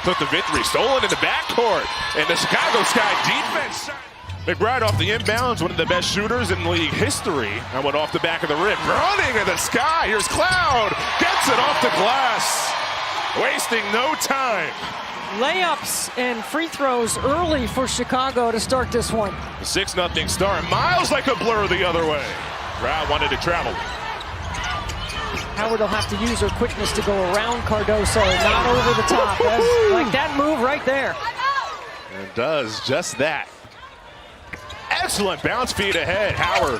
Took the victory, stolen in the backcourt, and the Chicago Sky defense. McBride off the inbounds, one of the best shooters in league history. I went off the back of the rim, running in the Sky. Here's Cloud, gets it off the glass, wasting no time. Layups and free throws early for Chicago to start this one. The 6-0 start. Miles like a blur the other way. Crowd wanted to travel. Howard will have to use her quickness to go around Cardoso, not over the top. That's like that move right there. And does just that. Excellent bounce feed ahead. Howard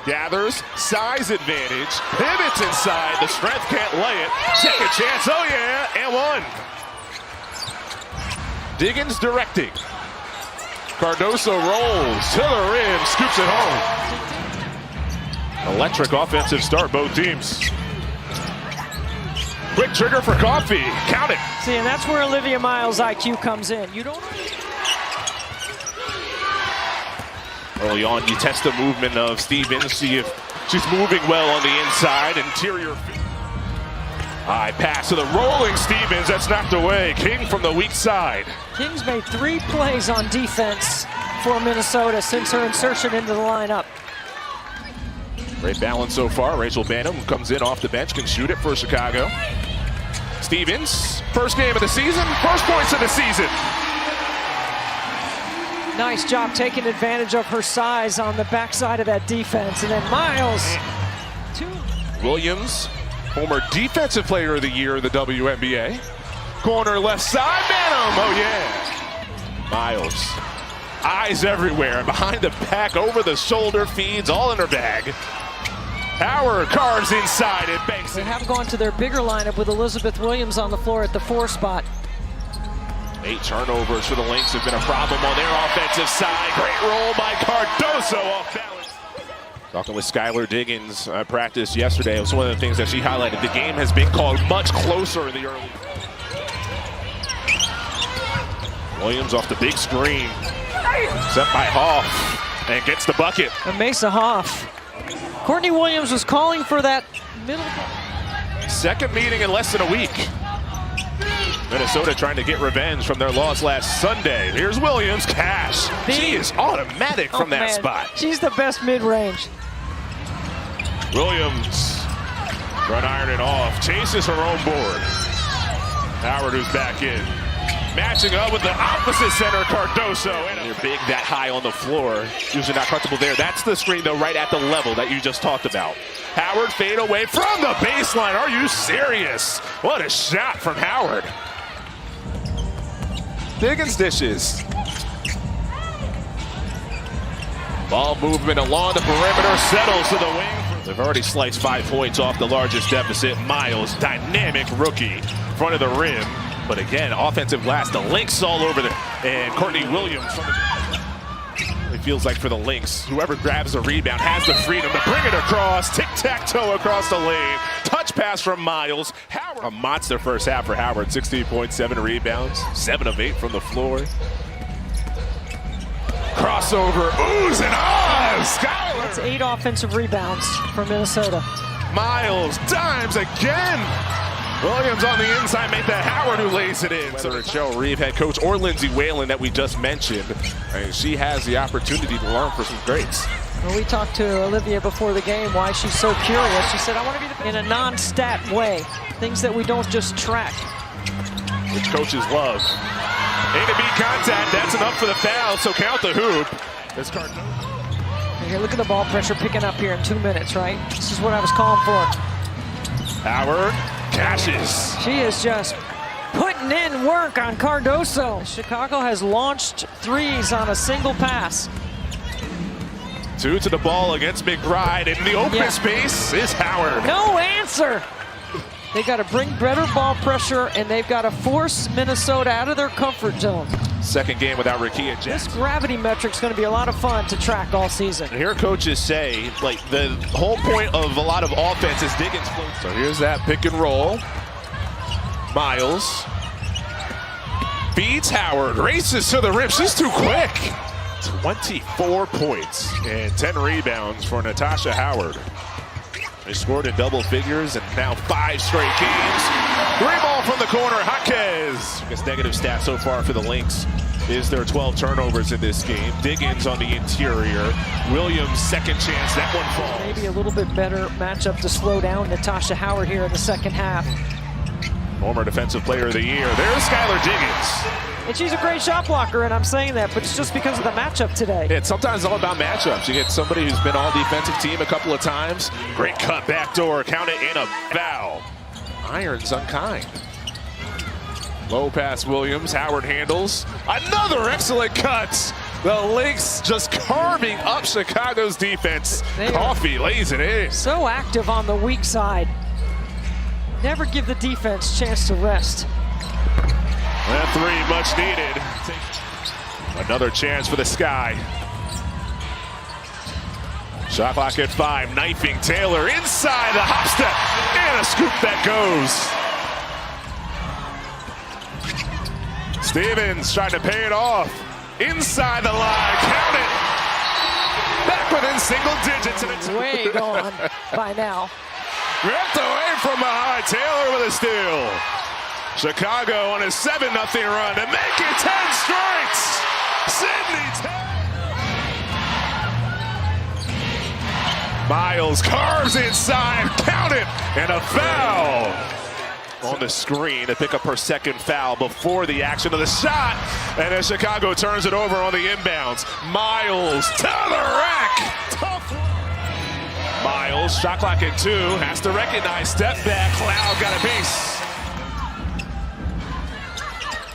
gathers, size advantage, pivots inside. The strength can't lay it. Second chance, oh yeah, and one. Diggins directing. Cardoso rolls to the rim, scoops it home. Electric offensive start, both teams. Quick trigger for Coffee. Count it. See, and that's where Olivia Miles' IQ comes in. You don't. Early on, you test the movement of Stevens, see if she's moving well on the inside. Interior. High pass to the rolling Stevens. That's knocked away. King from the weak side. King's made 3 plays on defense for Minnesota since her insertion into the lineup. Great balance so far. Rachel Banham comes in off the bench, can shoot it for Chicago. Stevens, first game of the season, first points of the season. Nice job taking advantage of her size on the backside of that defense. And then Miles. Williams, former Defensive Player of the Year in the WNBA. Corner left side, Banham, oh yeah. Miles, eyes everywhere, behind the back, over the shoulder, feeds, all in her bag. Howard carves inside and banks it. They have gone to their bigger lineup with Elizabeth Williams on the floor at the 4 spot. 8 turnovers for the Lynx have been a problem on their offensive side. Great roll by Cardoso off balance. Talking with Skylar Diggins at practice yesterday, it was one of the things that she highlighted. The game has been called much closer in the early. Williams off the big screen. Set by Hoff and gets the bucket. And Mesa Hoff. Courtney Williams was calling for that middle. Second meeting in less than a week. Minnesota trying to get revenge from their loss last Sunday. Here's Williams, cash. She is automatic from that spot. She's the best mid-range. Williams, front iron it off, chases her own board. Howard who's back in. Matching up with the opposite center, Cardoso. They're big that high on the floor. Usually not comfortable there. That's the screen, though, right at the level that you just talked about. Howard fade away from the baseline. Are you serious? What a shot from Howard. Diggins dishes. Ball movement along the perimeter, settles to the wing. They've already sliced 5 points off the largest deficit. Miles, dynamic rookie, front of the rim. But again, offensive glass, the Lynx all over there. And Courtney Williams. It feels like for the Lynx, whoever grabs the rebound has the freedom to bring it across. Tic-tac-toe across the lane. Touch pass from Miles. Howard. A monster first half for Howard. 16.7 rebounds. 7 of 8 from the floor. Crossover. Oohs and ahs. Skylar. That's 8 offensive rebounds for Minnesota. Miles dimes again. Williams on the inside, make that Howard who lays it in. Whether it's Cheryl Reeve, head coach, or Lindsay Whalen that we just mentioned, and she has the opportunity to learn for some greats. Well, we talked to Olivia before the game why she's so curious. She said, I want to be in a non-stat way, things that we don't just track. Which coaches love. A to B contact, that's enough for the foul, so count the hoop. This card. Here, look at the ball pressure picking up here in 2 minutes, right? This is what I was calling for. Howard cashes. She is just putting in work on Cardoso. Chicago has launched 3s on a single pass. 2 to the ball against McBride. In the open space is Howard. No answer. They got to bring better ball pressure, and they've got to force Minnesota out of their comfort zone. Second game without Rakia Jackson. This gravity metric's going to be a lot of fun to track all season. And here coaches say, like, the whole point of a lot of offense is Diggins. So here's that pick and roll. Miles feeds Howard, races to the rim. She's too quick. 24 points and 10 rebounds for Natasha Howard. They scored in double figures and now 5 straight games. Three ball from the corner, Jaquez. I guess negative stat so far for the Lynx is there 12 turnovers in this game. Diggins on the interior. Williams, second chance, that one falls. Maybe a little bit better matchup to slow down Natasha Howard here in the second half. Former Defensive Player of the Year. There's Skylar Diggins. And she's a great shot blocker, and I'm saying that, but it's just because of the matchup today. It's sometimes all about matchups. You get somebody who's been all defensive team a couple of times. Great cut backdoor, count it in a foul. Irons unkind. Low pass Williams, Howard handles. Another excellent cut. The Lynx just carving up Chicago's defense. Coffee lays it in. So active on the weak side. Never give the defense a chance to rest. That three much needed. Another chance for the Sky. Shot clock at 5, knifing Taylor inside the hop step, and a scoop that goes. Stevens trying to pay it off. Inside the line, count it. Back within single digits. And it's way gone by now. Ripped away from behind, Taylor with a steal. Chicago on a 7-0 run to make it 10 straight. Sydney Taylor. Miles carves inside, count it, and a foul. On the screen to pick up her second foul before the action of the shot. And then Chicago turns it over on the inbounds. Miles to the rack. Tough one. Miles, shot clock at 2, has to recognize, step back. Cloud got a piece.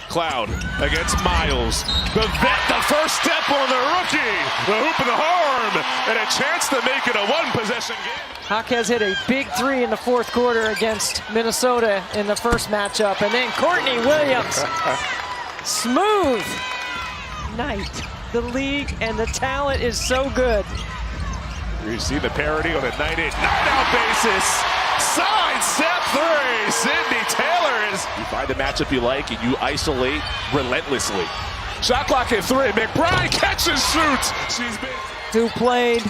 Cloud against Miles. The vet, the first step on the rookie. The hoop and the arm. And a chance to make it a one-possession game. Jaquez hit a big 3 in the fourth quarter against Minnesota in the first matchup. And then Courtney Williams. Smooth night. The league and the talent is so good. You see the parody on a night-in, night-out basis. Side step 3. Sydney Taylor is. You find the matchup you like and you isolate relentlessly. Shot clock at 3. McBride catches, shoots. She's been. Who played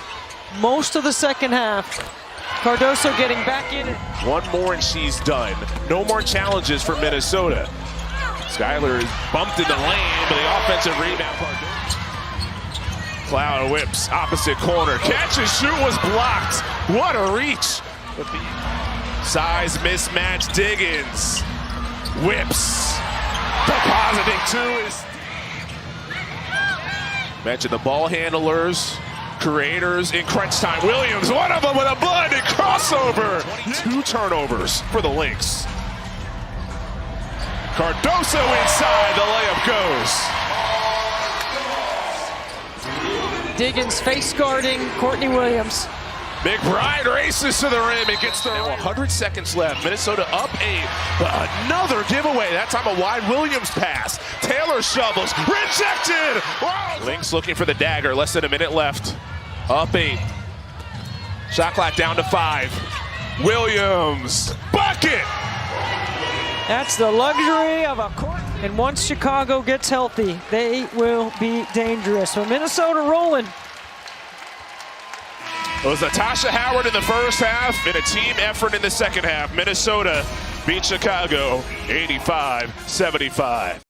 most of the second half. Cardoso getting back in. One more and she's done. No more challenges for Minnesota. Skylar is bumped in the lane, but the offensive rebound. Cloud whips, opposite corner. Catch and shoot was blocked. What a reach. Size mismatch, Diggins. Whips. Depositing 2 is. Mention the ball handlers. Creators in crunch time. Williams, one of them with a blinded crossover. 2 turnovers for the Lynx. Cardoso inside, the layup goes. Diggins face guarding Courtney Williams. McBride races to the rim and gets there. 100 seconds left. Minnesota up 8. But another giveaway. That time a wide Williams pass. Taylor shovels. Rejected. Wow. Lynx looking for the dagger. Less than a minute left. Up 8. Shot clock down to 5. Williams. Bucket. That's the luxury of a court. And once Chicago gets healthy, they will be dangerous. So Minnesota rolling. It was Natasha Howard in the first half and a team effort in the second half. Minnesota beat Chicago 85-75.